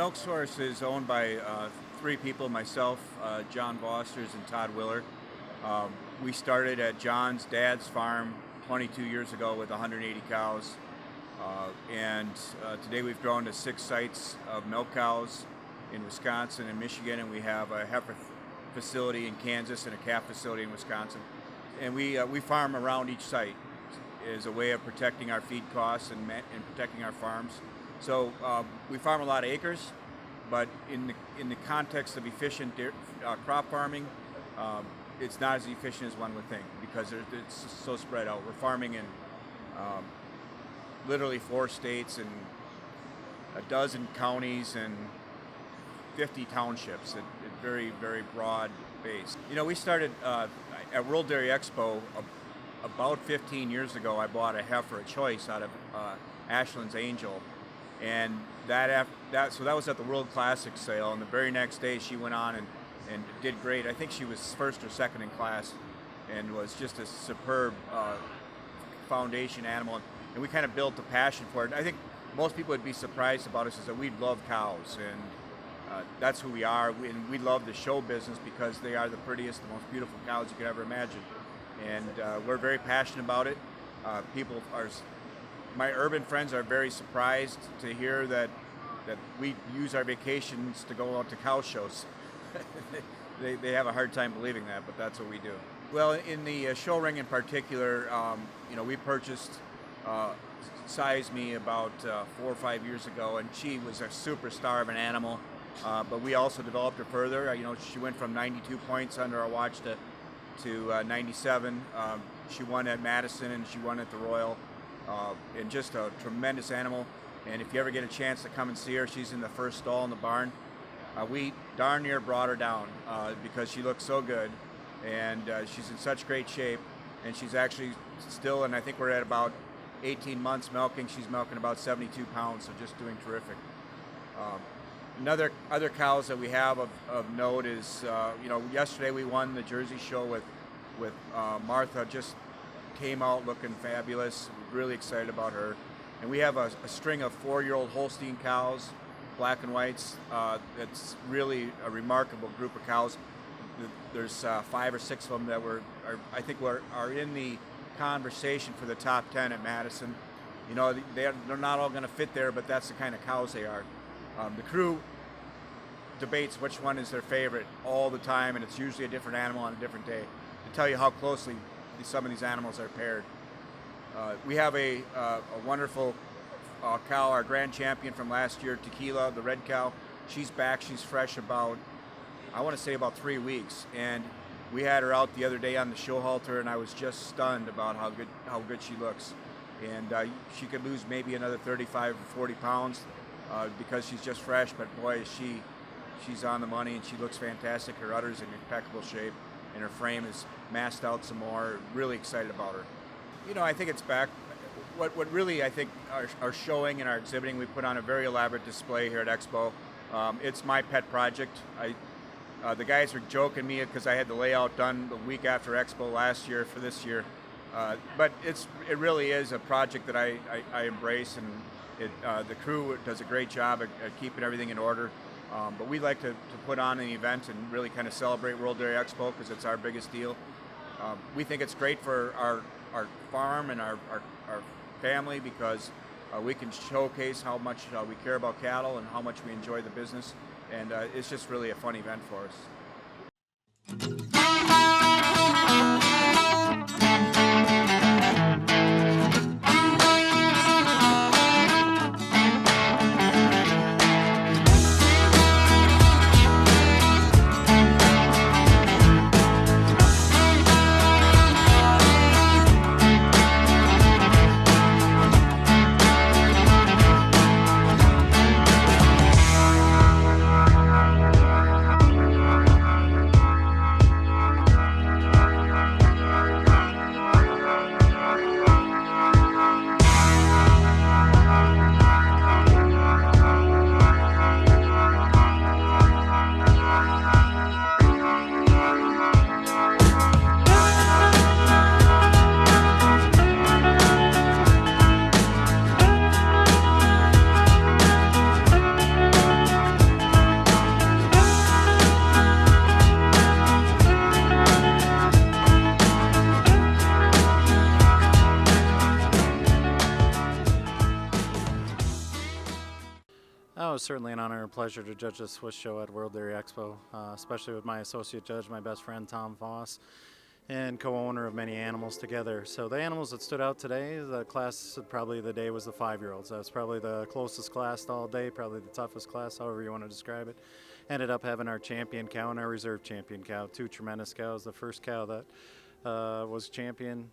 milk source is owned by three people, myself, John Vosters, and Todd Willer. We started at John's dad's farm 22 years ago with 180 cows. And today we've grown to 6 sites of milk cows in Wisconsin and Michigan, and we have a heifer facility in Kansas and a calf facility in Wisconsin. And we farm around each site as a way of protecting our feed costs and protecting our farms. So we farm a lot of acres, but in the context of efficient crop farming, it's not as efficient as one would think because it's so spread out. We're farming in literally 4 states and a dozen counties and 50 townships at very, very broad base. You know, we started at World Dairy Expo about 15 years ago. I bought a heifer, a choice, out of Ashland's Angel, and so that was at the World Classic sale. And the very next day, she went on and did great. I think she was first or second in class, and was just a superb foundation animal. And we kind of built a passion for it. I think most people would be surprised about us is that we love cows, and that's who we are. We love the show business because they are the prettiest, the most beautiful cows you could ever imagine. And we're very passionate about it. My urban friends are very surprised to hear that we use our vacations to go out to cow shows. They have a hard time believing that, but that's what we do. Well, in the show ring in particular, we purchased Size Me about 4 or 5 years ago, and she was a superstar of an animal. But we also developed her further. She went from 92 points under our watch to 97. She won at Madison and she won at the Royal. And just a tremendous animal. And if you ever get a chance to come and see her, she's in the first stall in the barn. We darn near brought her down because she looks so good, and she's in such great shape. And she's actually still, and I think we're at about 18 months milking. She's milking about 72 pounds, so just doing terrific. Other cows that we have of note is, yesterday we won the Jersey show with Martha. Just came out looking fabulous. We're really excited about her. And we have a string of 4-year-old Holstein cows, black and whites. That's really a remarkable group of cows. There's 5 or 6 of them that are in the conversation for the top 10 at Madison. They're not all going to fit there, but that's the kind of cows they are. The crew debates which one is their favorite all the time, and it's usually a different animal on a different day to tell you how closely some of these animals are paired. We have a wonderful cow, our grand champion from last year, Tequila, the red cow. She's back. She's fresh about 3 weeks, and we had her out the other day on the show halter, and I was just stunned about how good she looks. And she could lose maybe another 35 or 40 pounds because she's just fresh, but boy, she's on the money, and she looks fantastic. Her udder's in impeccable shape, and her frame is massed out some more. Really excited about her. I think it's back. What really, I think, our showing and our exhibiting, we put on a very elaborate display here at Expo. It's my pet project. The guys are joking me because I had the layout done the week after Expo last year for this year. But it really is a project that I embrace, and the crew does a great job at keeping everything in order. But we like to put on an event and really kind of celebrate World Dairy Expo because it's our biggest deal. We think it's great for our farm and our family because we can showcase how much we care about cattle and how much we enjoy the business. And it's just really a fun event for us. Oh, it was certainly an honor and pleasure to judge the Swiss show at World Dairy Expo, especially with my associate judge, my best friend Tom Voss, and co-owner of Many Animals Together. So the animals that stood out today, the class, probably the day was the 5-year-olds. That's probably the closest class all day, probably the toughest class, however you want to describe it. Ended up having our champion cow and our reserve champion cow, two tremendous cows. The first cow that was champion,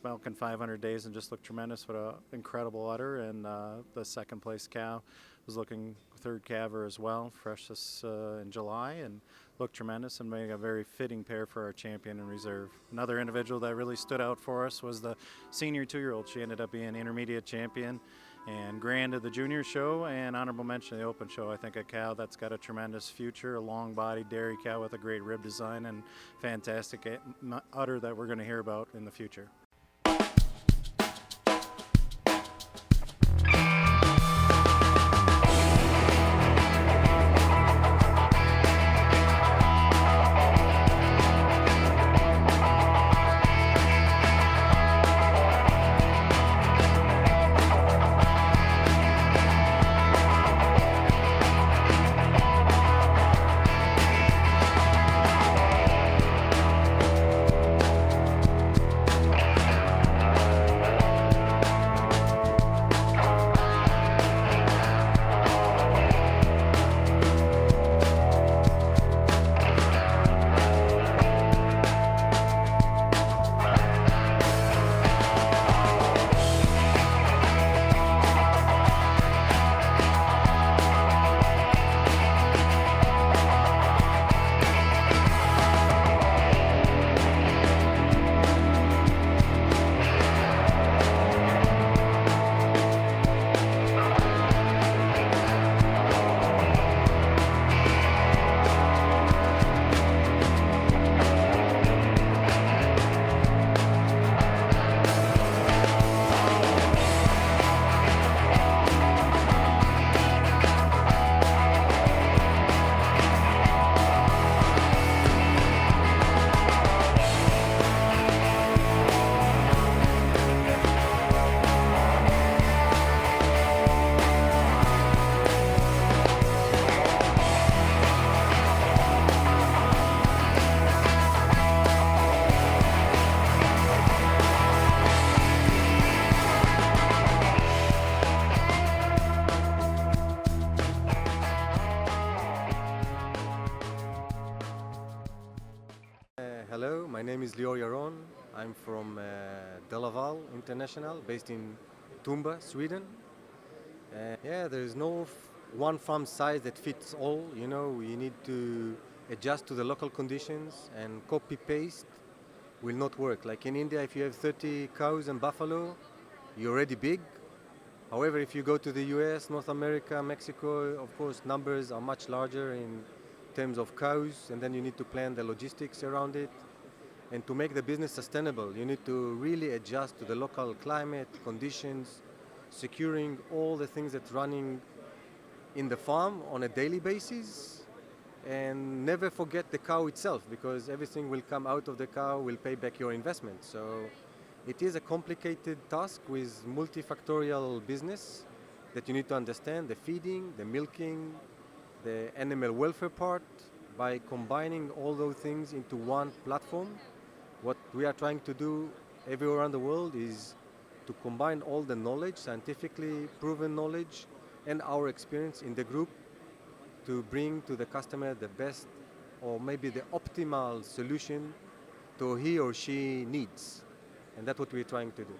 milking 500 days and just looked tremendous with an incredible udder, and the second place cow was looking third calver as well, fresh this in July, and looked tremendous and made a very fitting pair for our champion and reserve. Another individual that really stood out for us was the senior 2-year-old. She ended up being intermediate champion and grand at the junior show, and honorable mention at the open show. I think a cow that's got a tremendous future, a long-bodied dairy cow with a great rib design and fantastic udder that we're going to hear about in the future. Hello, my name is Lior Yaron. I'm from DeLaval International, based in Tumba, Sweden. There is no one farm size that fits all. You know, you need to adjust to the local conditions, and copy-paste will not work. Like in India, if you have 30 cows and buffalo, you're already big. However, if you go to the US, North America, Mexico, of course, numbers are much larger in terms of cows, and then you need to plan the logistics around it. And to make the business sustainable, you need to really adjust to the local climate, conditions, securing all the things that's running in the farm on a daily basis, and never forget the cow itself, because everything will come out of the cow, will pay back your investment. So it is a complicated task with multifactorial business that you need to understand: the feeding, the milking, the animal welfare part. By combining all those things into one platform, what we are trying to do everywhere around the world is to combine all the knowledge, scientifically proven knowledge, and our experience in the group to bring to the customer the best, or maybe the optimal solution to he or she needs. And that's what we're trying to do.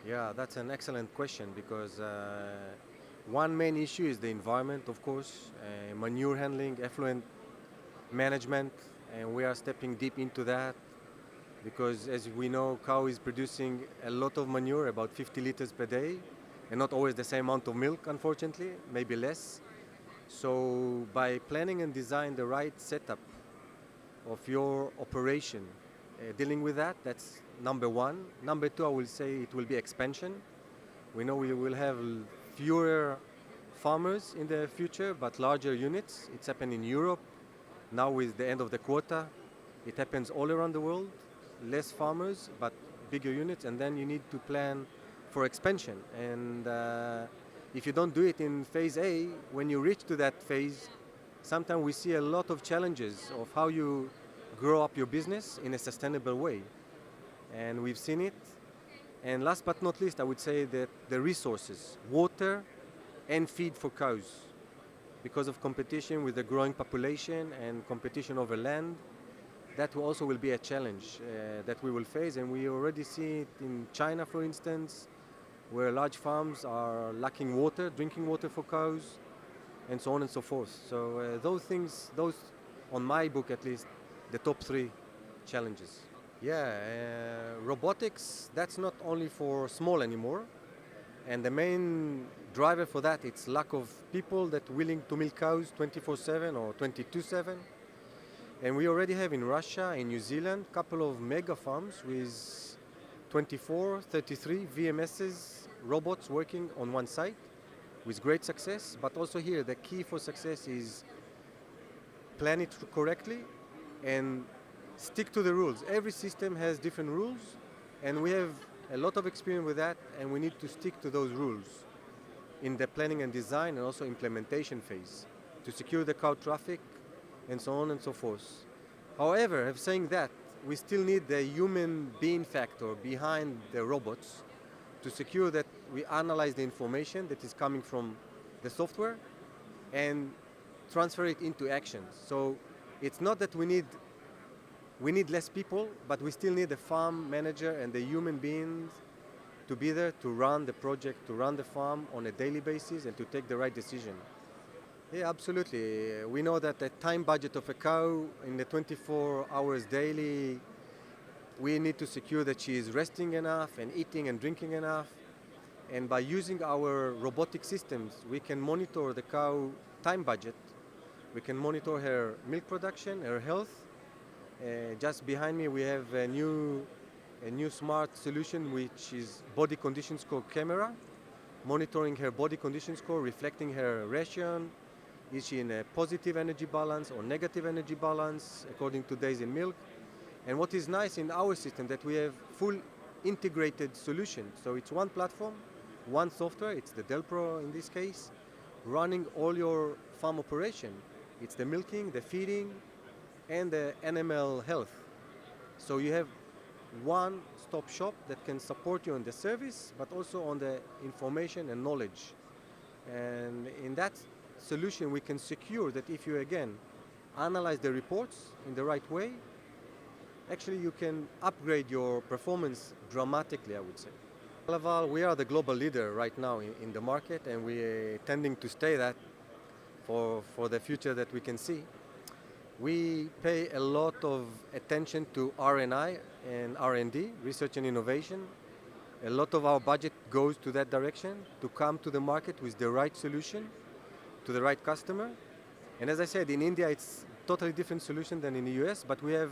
Yeah, that's an excellent question, because one main issue is the environment, of course, manure handling, effluent management, and we are stepping deep into that, because as we know, cow is producing a lot of manure, about 50 liters per day, and not always the same amount of milk, unfortunately, maybe less. So by planning and design the right setup of your operation, dealing with that, that's number one. Number two, I will say it will be expansion. We know we will have fewer farmers in the future, but larger units. It's happened in Europe. Now with the end of the quota, it happens all around the world. Less farmers, but bigger units, and then you need to plan for expansion. And if you don't do it in phase A, when you reach to that phase, sometimes we see a lot of challenges of how you grow up your business in a sustainable way. And we've seen it. And last but not least, I would say that the resources, water and feed for cows, because of competition with the growing population and competition over land, that also will be a challenge that we will face. And we already see it in China, for instance, where large farms are lacking water, drinking water for cows, and so on and so forth. So those things, those, on my book at least, the top 3 challenges. Yeah, robotics, that's not only for small anymore. And the main driver for that, it's lack of people that willing to milk cows 24/7 or 22/7. And we already have in Russia, in New Zealand, a couple of mega farms with 24, 33 VMSs, robots working on one site with great success. But also here, the key for success is plan it correctly and stick to the rules. Every system has different rules, and we have a lot of experience with that, and we need to stick to those rules in the planning and design and also implementation phase to secure the cow traffic and so on and so forth. However, saying that, we still need the human being factor behind the robots to secure that we analyze the information that is coming from the software and transfer it into action. So it's not that we need less people, but we still need the farm manager and the human beings to be there to run the project, to run the farm on a daily basis and to take the right decision. Yeah, absolutely. We know that the time budget of a cow in the 24 hours daily, we need to secure that she is resting enough and eating and drinking enough. And by using our robotic systems, we can monitor the cow time budget. We can monitor her milk production, her health. Just behind me, we have a new smart solution, which is body condition score camera, monitoring her body condition score, reflecting her ration. Is she in a positive energy balance or negative energy balance according to days in milk? And what is nice in our system that we have full integrated solution. So it's one platform, one software, it's the DeLPro in this case, running all your farm operation. It's the milking, the feeding, and the animal health. So you have one-stop shop that can support you on the service, but also on the information and knowledge. And in that solution, we can secure that if you, again, analyze the reports in the right way, actually you can upgrade your performance dramatically, I would say. DeLaval, we are the global leader right now in the market, and we're tending to stay that for the future that we can see. We pay a lot of attention to R&I and R&D, research and innovation. A lot of our budget goes to that direction to come to the market with the right solution to the right customer. And as I said, in India it's totally different solution than in the US, but we have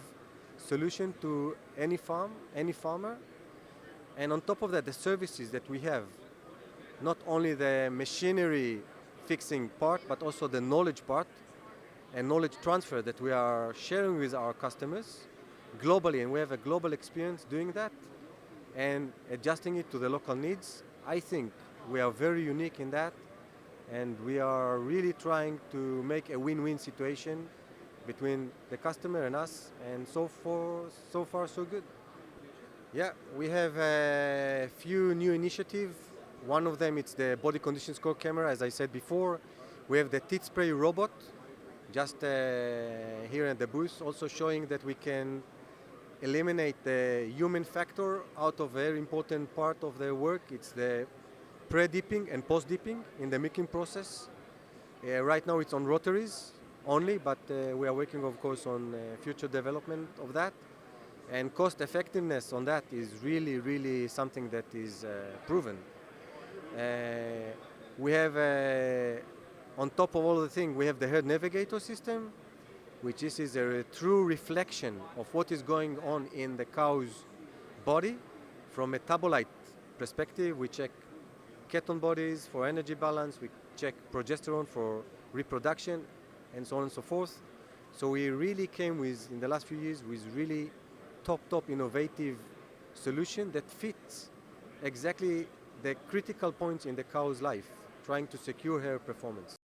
solution to any farm, any farmer. And on top of that, the services that we have, not only the machinery fixing part, but also the knowledge part and knowledge transfer that we are sharing with our customers globally, and we have a global experience doing that and adjusting it to the local needs. I think we are very unique in that, and we are really trying to make a win-win situation between the customer and us, and so far so good. Yeah, we have a few new initiatives. One of them is the body condition score camera, as I said before. We have the teat spray robot, just here at the booth, also showing that we can eliminate the human factor out of a very important part of the work. It's the pre-dipping and post-dipping in the milking process. Right now it's on rotaries only, but we are working, of course, on future development of that. And cost effectiveness on that is really, really something that is proven. We have, on top of all the things, we have the herd navigator system, which is a true reflection of what is going on in the cow's body. From a metabolite perspective, we check ketone bodies for energy balance, we check progesterone for reproduction, and so on and so forth. So we really came with, in the last few years, with really top innovative solution that fits exactly the critical points in the cow's life. trying to secure her performance.